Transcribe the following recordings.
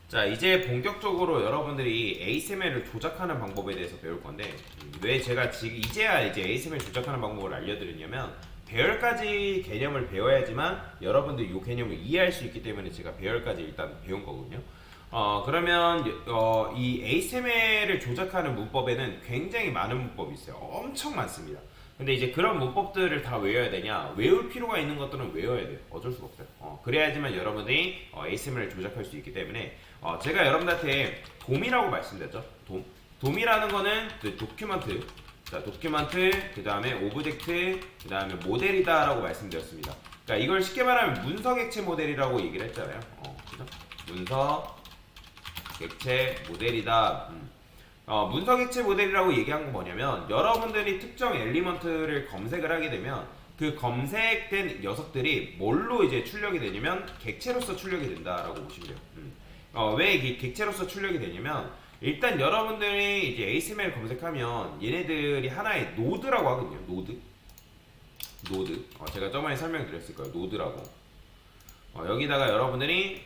자, 이제 본격적으로 여러분들이 ASMR을 조작하는 방법에 대해서 배울 건데, 왜 제가 지금 이제야 이제 ASMR 조작하는 방법을 알려드리냐면, 배열까지 개념을 배워야지만 여러분들이 이 개념을 이해할 수 있기 때문에 제가 배열까지 일단 배운 거거든요. 그러면 이 ASMR을 조작하는 문법에는 굉장히 많은 문법이 있어요. 엄청 많습니다. 근데 이제 그런 문법들을 다 외워야 되냐? 외울 필요가 있는 것들은 외워야 돼요. 어쩔 수가 없어요. 그래야지만 여러분들이 ASMR을 조작할 수 있기 때문에 제가 여러분들한테 돔이라고 말씀드렸죠. 돔. 돔이라는 거는 그 도큐먼트, 자, 도큐먼트, 그 다음에 오브젝트, 그 다음에 모델이다라고 말씀드렸습니다. 그러니까 이걸 쉽게 말하면 문서 객체 모델이라고 얘기를 했잖아요. 그죠? 문서 객체 모델이다. 문서 객체 모델이라고 얘기한 건 뭐냐면 여러분들이 특정 엘리먼트를 검색을 하게 되면 그 검색된 녀석들이 뭘로 이제 출력이 되냐면 객체로서 출력이 된다라고 보시면 돼요. 왜 이게 객체로서 출력이 되냐면 일단 여러분들이 이제 ASMR 검색하면 얘네들이 하나의 노드라고 하거든요. 노드. 제가 저번에 설명드렸을 거예요. 노드라고. 여기다가 여러분들이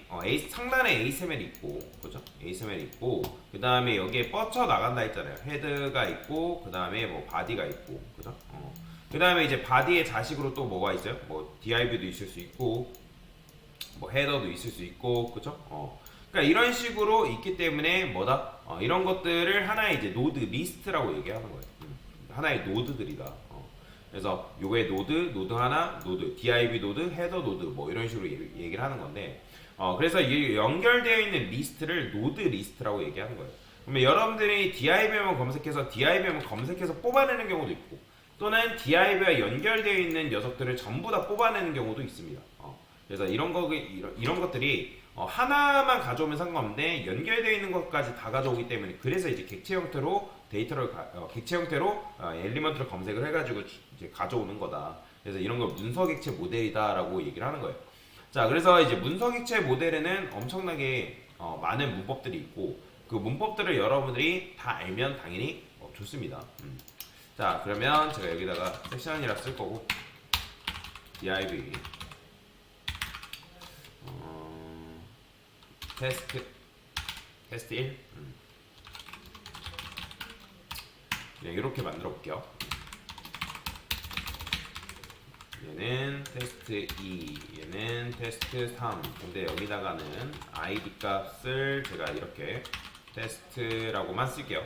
상단에 ASMR 있고, 그죠? ASMR 있고, 그 다음에 여기에 뻗쳐 나간다 했잖아요. 헤드가 있고, 그 다음에 뭐 바디가 있고, 그죠? 그 다음에 이제 바디의 자식으로 또 뭐가 있어요? 뭐 div도 있을 수 있고, 뭐 헤더도 있을 수 있고, 그죠? 그러니까 이런 식으로 있기 때문에 뭐다? 이런 것들을 하나의 이제 노드 리스트라고 얘기하는 거예요. 하나의 노드들이다. 그래서 요게 노드 하나, 노드, div 노드, 헤더 노드 뭐 이런 식으로 얘기를 하는 건데 그래서 이 연결되어 있는 리스트를 노드 리스트라고 얘기하는 거예요. 그러면 여러분들이 div만 검색해서 뽑아내는 경우도 있고 또는 div와 연결되어 있는 녀석들을 전부 다 뽑아내는 경우도 있습니다. 그래서 이런 것들이 하나만 가져오면 상관없는데 연결되어 있는 것까지 다 가져오기 때문에 그래서 이제 객체 형태로 객체 형태로 엘리먼트를 검색을 해가지고 이제 가져오는 거다. 그래서 이런 걸 문서 객체 모델이다라고 얘기를 하는 거예요. 자, 그래서 이제 문서 객체 모델에는 엄청나게 많은 문법들이 있고 그 문법들을 여러분들이 다 알면 당연히 좋습니다. 자, 그러면 제가 여기다가 섹션이라 쓸 거고 div 테스트 1 그냥 이렇게 만들어 볼게요. 얘는 테스트 2, 얘는 테스트 3. 근데 여기다가는 id 값을 제가 이렇게 테스트라고만 쓸게요.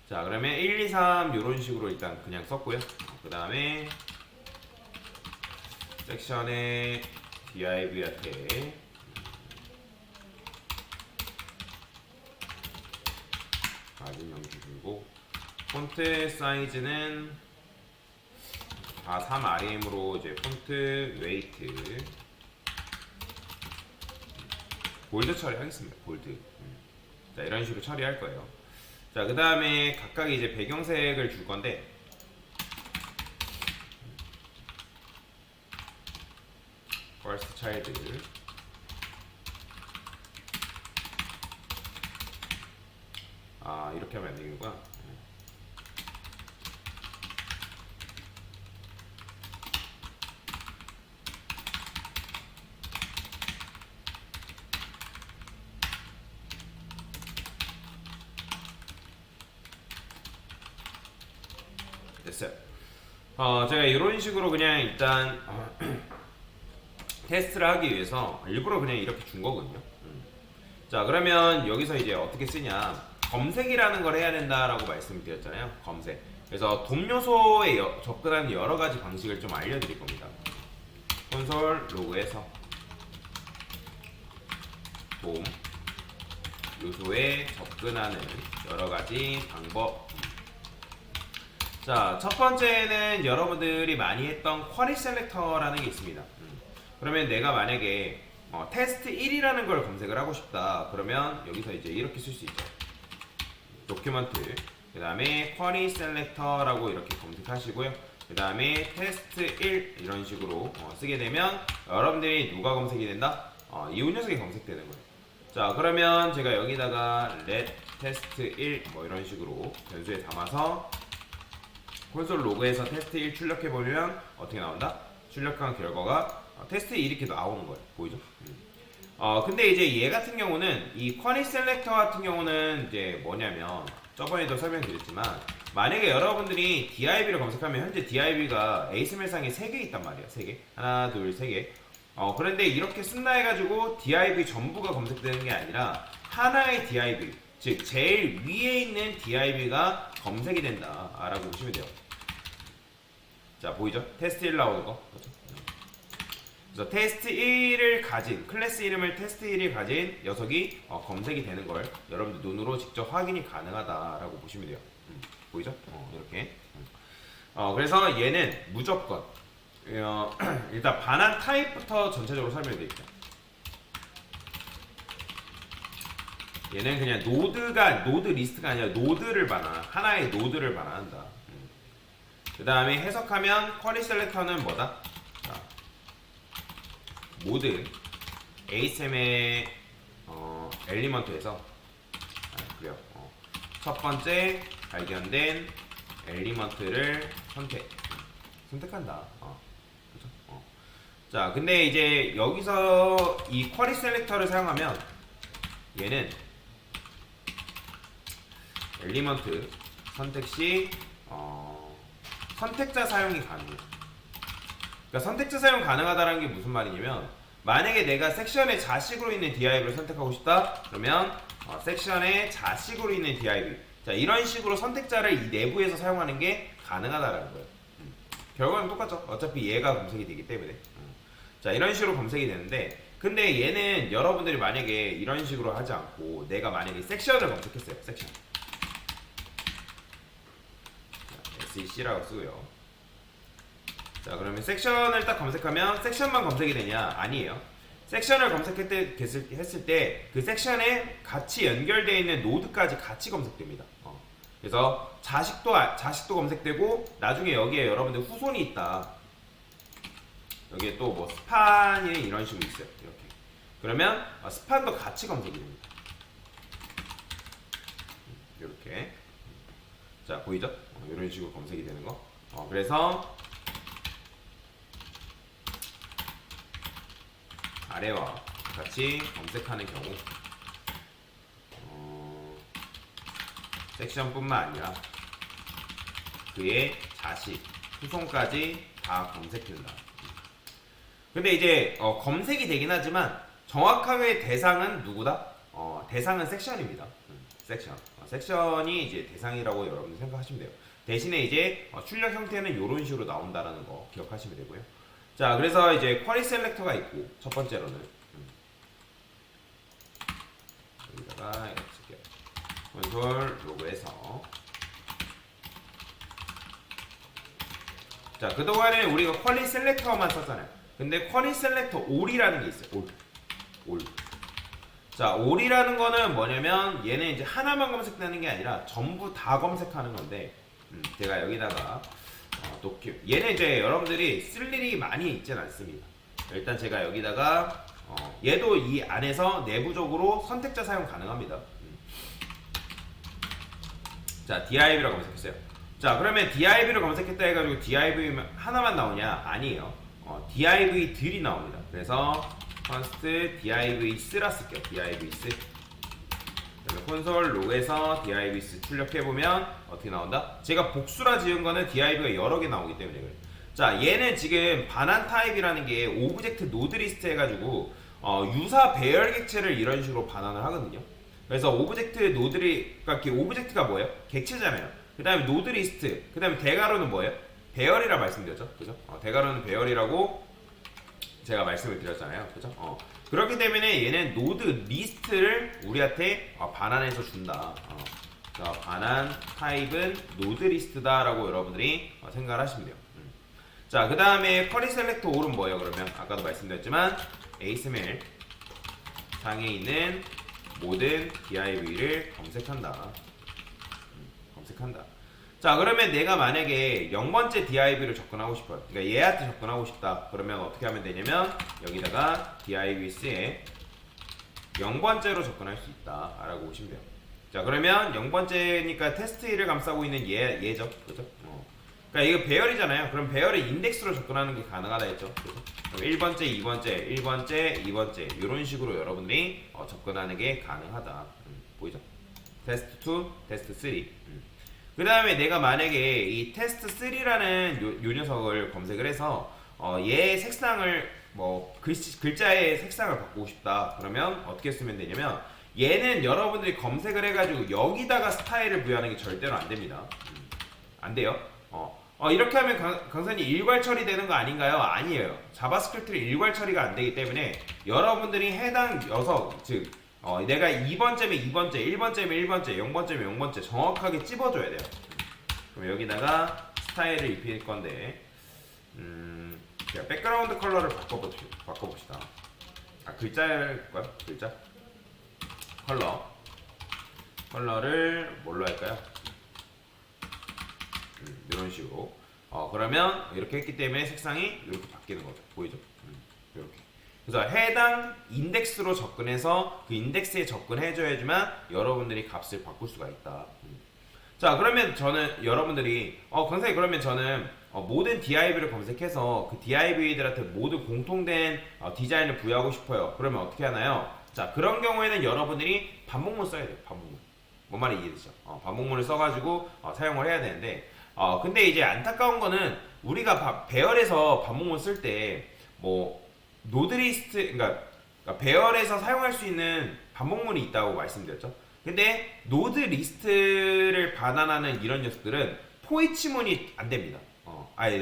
자, 그러면 1, 2, 3 이런 식으로 일단 그냥 썼고요. 그 다음에 섹션에 div한테 마진 0 주고 폰트 사이즈는 다 3RM으로 이제 폰트 웨이트 볼드 처리하겠습니다. 볼드. 자, 이런 식으로 처리할 거예요. 자, 그 다음에 각각 이제 배경색을 줄 건데 first child 이렇게 하면 안 되겠구나. 됐어요. 제가 이런 식으로 그냥 일단 테스트를 하기 위해서 일부러 그냥 이렇게 준 거거든요. 자, 그러면 여기서 이제 어떻게 쓰냐? 검색이라는 걸 해야 된다라고 말씀드렸잖아요. 검색. 그래서 돔 요소에 접근하는 여러 가지 방식을 좀 알려드릴 겁니다. 콘솔 로그에서 돔 요소에 접근하는 여러 가지 방법. 자, 첫 번째는 여러분들이 많이 했던 쿼리 셀렉터라는 게 있습니다. 그러면 내가 만약에 테스트 1이라는 걸 검색을 하고 싶다. 그러면 여기서 이제 이렇게 쓸 수 있죠. 도큐먼트, 그 다음에 쿼리 셀렉터라고 이렇게 검색하시고요. 그 다음에 테스트 1 이런 식으로 쓰게 되면 여러분들이 누가 검색이 된다? 이 녀석이 검색되는 거예요. 자, 그러면 제가 여기다가 let 테스트 1 뭐 이런 식으로 변수에 담아서 콘솔 로그에서 테스트 1 출력해 보면 어떻게 나온다? 출력한 결과가 테스트 이렇게 나오는 거예요. 보이죠? 근데 이제 얘 같은 경우는 이 쿼리 셀렉터 같은 경우는 이제 뭐냐면 저번에도 설명드렸지만 만약에 여러분들이 DIB를 검색하면 현재 DIB가 ASML상에 3개 있단 말이에요. 3개. 하나, 둘, 3개. 그런데 이렇게 쓴다 해가지고 DIB 전부가 검색되는 게 아니라 하나의 DIB, 즉 제일 위에 있는 DIB가 검색이 된다라고 보시면 돼요. 자, 보이죠? 테스트 1 나오는 거. 그렇죠? 그래서 테스트 1을 가진, 클래스 이름을 테스트 1을 가진 녀석이 검색이 되는 걸 여러분들 눈으로 직접 확인이 가능하다라고 보시면 돼요. 보이죠? 이렇게. 그래서 얘는 무조건 일단 반환 타입부터 전체적으로 설명드릴게요. 얘는 그냥 노드 리스트가 아니라 노드를 반환, 하나의 노드를 반환한다. 그 다음에 해석하면 쿼리 셀렉터는 뭐다? 자, 모든 ASM의 엘리먼트에서 그래요. 첫 번째 발견된 엘리먼트를 선택한다. 그죠? 자, 근데 이제 여기서 이 쿼리 셀렉터를 사용하면 얘는 엘리먼트 선택 시 선택자 사용이 가능해요. 그러니까 선택자 사용 가능하다는 게 무슨 말이냐면 만약에 내가 섹션의 자식으로 있는 DIB를 선택하고 싶다 그러면 섹션의 자식으로 있는 DIB 자 이런 식으로 선택자를 이 내부에서 사용하는 게 가능하다라는 거예요. 결과는 똑같죠. 어차피 얘가 검색이 되기 때문에 자 이런 식으로 검색이 되는데 근데 얘는 여러분들이 만약에 이런 식으로 하지 않고 내가 만약에 섹션을 검색했어요. 섹션 SEC라고 쓰고요. 자 그러면 섹션을 딱 검색하면 섹션만 검색이 되냐? 아니에요. 섹션을 검색했을 때 그 섹션에 같이 연결되어 있는 노드까지 같이 검색됩니다. 그래서 자식도 검색되고 나중에 여기에 여러분들 후손이 있다. 여기에 또 뭐 스판이 이런 식으로 있어요. 이렇게. 그러면 스판도 같이 검색이 됩니다. 이렇게. 자 보이죠? 이런 식으로 검색이 되는 거. 그래서 아래와 같이 검색하는 경우 섹션뿐만 아니라 그의 자식, 후손까지 다 검색된다. 근데 이제 검색이 되긴 하지만 정확하게 대상은 누구다? 대상은 섹션입니다. 섹션이 이제 대상이라고 여러분들 생각하시면 돼요. 대신에 이제 출력 형태는 이런 식으로 나온다라는 거 기억하시면 되고요. 자, 그래서 이제 쿼리 셀렉터가 있고 첫 번째로는 여기다가 이렇게 쓸게요. 콘솔 로그에서 자, 그동안에 우리가 쿼리 셀렉터만 썼잖아요. 근데 쿼리 셀렉터 올이라는 게 있어요. 올. 자, 올이라는 거는 뭐냐면 얘는 이제 하나만 검색되는 게 아니라 전부 다 검색하는 건데 제가 여기다가 얘는 이제 여러분들이 쓸 일이 많이 있진 않습니다. 일단 제가 여기다가 얘도 이 안에서 내부적으로 선택자 사용 가능합니다. 자, DIB라고 검색했어요. 자, 그러면 DIB를 검색했다 해가지고 DIB 하나만 나오냐? 아니에요. DIV들이 나옵니다. 그래서 const divs라 쓸게요. divs. 콘솔 로그에서 divs 출력해보면 어떻게 나온다? 제가 복수라 지은 거는 div가 여러 개 나오기 때문에 그래요. 자, 얘는 지금 반환 타입이라는 게 오브젝트 노드 리스트 해가지고 유사 배열 객체를 이런 식으로 반환을 하거든요. 그래서 오브젝트 그러니까 오브젝트가 뭐예요? 객체잖아요. 그 다음에 노드 리스트, 그 다음에 대괄호는 뭐예요? 배열이라 말씀드렸죠. 그죠? 대괄호는 배열이라고 제가 말씀을 드렸잖아요. 그죠? 그렇기 때문에 얘는 노드 리스트를 우리한테 반환해서 준다. 반환 타입은 노드 리스트다라고 여러분들이 생각을 하시면 돼요. 자, 그 다음에 쿼리 셀렉터 올은 뭐예요? 그러면 아까도 말씀드렸지만 ASML 상에 있는 모든 DIV를 검색한다. 자, 그러면 내가 만약에 0번째 DIV를 접근하고 싶어요. 그러니까 얘한테 접근하고 싶다. 그러면 어떻게 하면 되냐면 여기다가 divs에 0번째로 접근할 수 있다 라고 보시면 돼요. 자, 그러면 0번째니까 테스트 1을 감싸고 있는 얘죠. 그죠? 그러니까 이거 배열이잖아요. 그럼 배열의 인덱스로 접근하는 게 가능하다 했죠. 그죠? 그럼 1번째, 2번째, 1번째, 2번째 이런 식으로 여러분들이 접근하는 게 가능하다. 보이죠? 테스트 2, 테스트 3. 그 다음에 내가 만약에 이 테스트 3라는 요 녀석을 검색을 해서 얘의 색상을 뭐 글자의 색상을 바꾸고 싶다. 그러면 어떻게 쓰면 되냐면 얘는 여러분들이 검색을 해가지고 여기다가 스타일을 부여하는 게 절대로 안 됩니다. 안 돼요. 이렇게 하면 강사님 일괄 처리되는 거 아닌가요? 아니에요. 자바스크립트는 일괄 처리가 안 되기 때문에 여러분들이 해당 녀석, 즉 내가 2번째면 2번째, 1번째면 1번째, 0번째면 0번째 정확하게 찝어줘야 돼요. 그럼 여기다가 스타일을 입힐 건데, 제가 백그라운드 컬러를 바꿔봅시다. 글자일까요? 글자? 컬러를 뭘로 할까요? 이런 식으로. 그러면 이렇게 했기 때문에 색상이 이렇게 바뀌는 거죠. 보이죠? 이렇게. 그래서 해당 인덱스로 접근해서 그 인덱스에 접근해줘야지만 여러분들이 값을 바꿀 수가 있다. 자, 그러면 저는 여러분들이 강사님 그러면 저는 모든 DIV를 검색해서 그 DIV들한테 모두 공통된 디자인을 부여하고 싶어요. 그러면 어떻게 하나요? 자, 그런 경우에는 여러분들이 반복문 써야 돼요. 반복문. 뭔 말이 이해되죠? 반복문을 써가지고 사용을 해야 되는데, 근데 이제 안타까운 거는 우리가 배열에서 반복문 쓸 때 뭐 노드리스트, 그러니까 배열에서 사용할 수 있는 반복문이 있다고 말씀드렸죠. 근데 노드 리스트를 반환하는 이런 녀석들은 포이치문이 안 됩니다.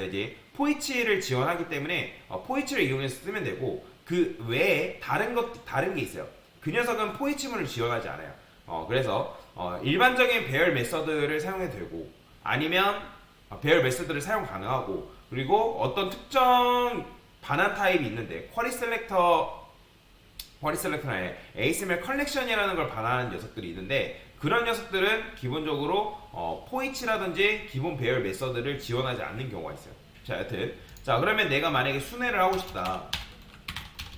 이제 포이치를 지원하기 때문에 포이치를 이용해서 쓰면 되고 그 외에 다른 게 있어요. 그 녀석은 포이치문을 지원하지 않아요. 그래서 일반적인 배열 메서드를 사용해도 되고 아니면 배열 메서드를 사용 가능하고 그리고 어떤 특정 반환 타입이 있는데 쿼리 셀렉터나 ASML 컬렉션이라는 걸 반환하는 녀석들이 있는데 그런 녀석들은 기본적으로 포이치라든지 기본 배열 메서드를 지원하지 않는 경우가 있어요. 자, 여튼 그러면 내가 만약에 순회를 하고 싶다.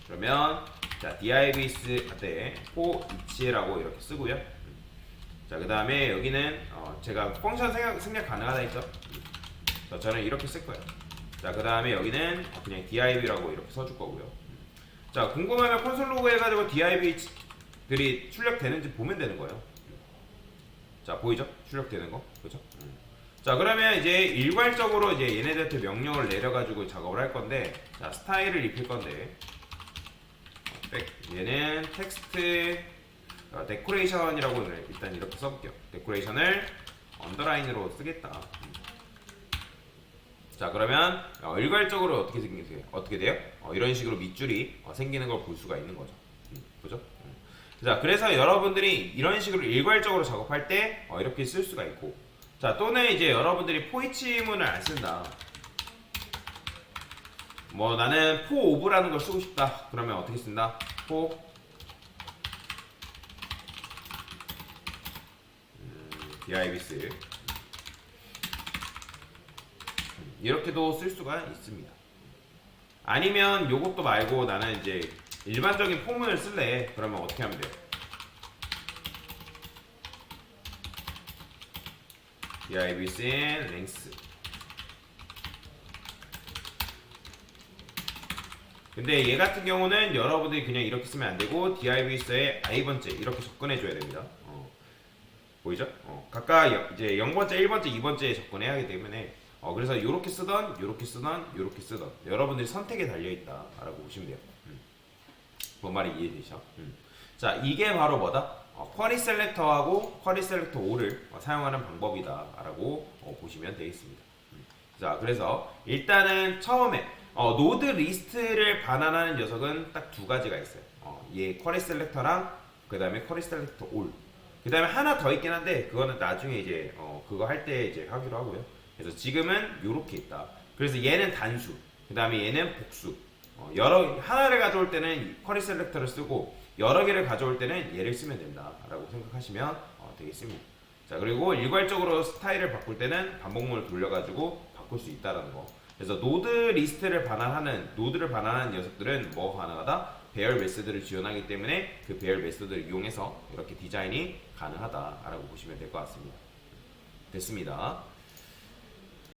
그러면 자, divs한테 포이치라고 이렇게 쓰고요. 자, 그 다음에 여기는 제가 펑션 생략 가능하다 했죠. 저는 이렇게 쓸 거예요. 자, 그 다음에 여기는 그냥 div라고 이렇게 써줄 거고요. 자, 궁금하면 콘솔 로그 해가지고 div들이 출력되는지 보면 되는 거예요. 자, 보이죠? 출력되는 거. 그죠? 자, 그러면 이제 일괄적으로 이제 얘네들한테 명령을 내려가지고 작업을 할 건데, 자, 스타일을 입힐 건데, 얘는 텍스트, 데코레이션이라고 일단 이렇게 써볼게요. 데코레이션을 언더라인으로 쓰겠다. 자, 그러면 일괄적으로 어떻게 돼요? 이런 식으로 밑줄이 생기는 걸 볼 수가 있는 거죠. 그죠? 자, 그래서 여러분들이 이런 식으로 일괄적으로 작업할 때 이렇게 쓸 수가 있고, 자, 또는 이제 여러분들이 포이치문을 안 쓴다. 뭐 나는 포 오브라는 걸 쓰고 싶다. 그러면 어떻게 쓴다? 포 divs 이렇게도 쓸 수가 있습니다. 아니면 요것도 말고 나는 이제 일반적인 포문을 쓸래. 그러면 어떻게 하면 돼요? divs length. 근데 얘 같은 경우는 여러분들이 그냥 이렇게 쓰면 안 되고 divs의 i번째 이렇게 접근해 줘야 됩니다. 보이죠? 각각 이제 0번째, 1번째, 2번째에 접근해야 하기 때문에 그래서 요렇게 쓰던 여러분들이 선택에 달려있다라고 보시면 돼요. 뭔 말이 이해되시죠? 자, 이게 바로 뭐다? 쿼리 셀렉터하고 쿼리 셀렉터 5를 사용하는 방법이다라고 보시면 되겠습니다. 자, 그래서 일단은 처음에 노드 리스트를 반환하는 녀석은 딱 두 가지가 있어요. 얘 쿼리 셀렉터랑 그 다음에 쿼리 셀렉터 올. 그 다음에 하나 더 있긴 한데 그거는 나중에 이제 그거 할 때 이제 하기로 하고요. 그래서 지금은 요렇게 있다. 그래서 얘는 단수, 그 다음에 얘는 복수. 하나를 가져올 때는 쿼리 셀렉터를 쓰고 여러 개를 가져올 때는 얘를 쓰면 된다라고 생각하시면 되겠습니다. 자, 그리고 일괄적으로 스타일을 바꿀 때는 반복문을 돌려가지고 바꿀 수 있다라는 거. 그래서 노드를 반환하는 녀석들은 뭐 가능하다? 배열 메소드를 지원하기 때문에 그 배열 메소드를 이용해서 이렇게 디자인이 가능하다라고 보시면 될 것 같습니다. 됐습니다.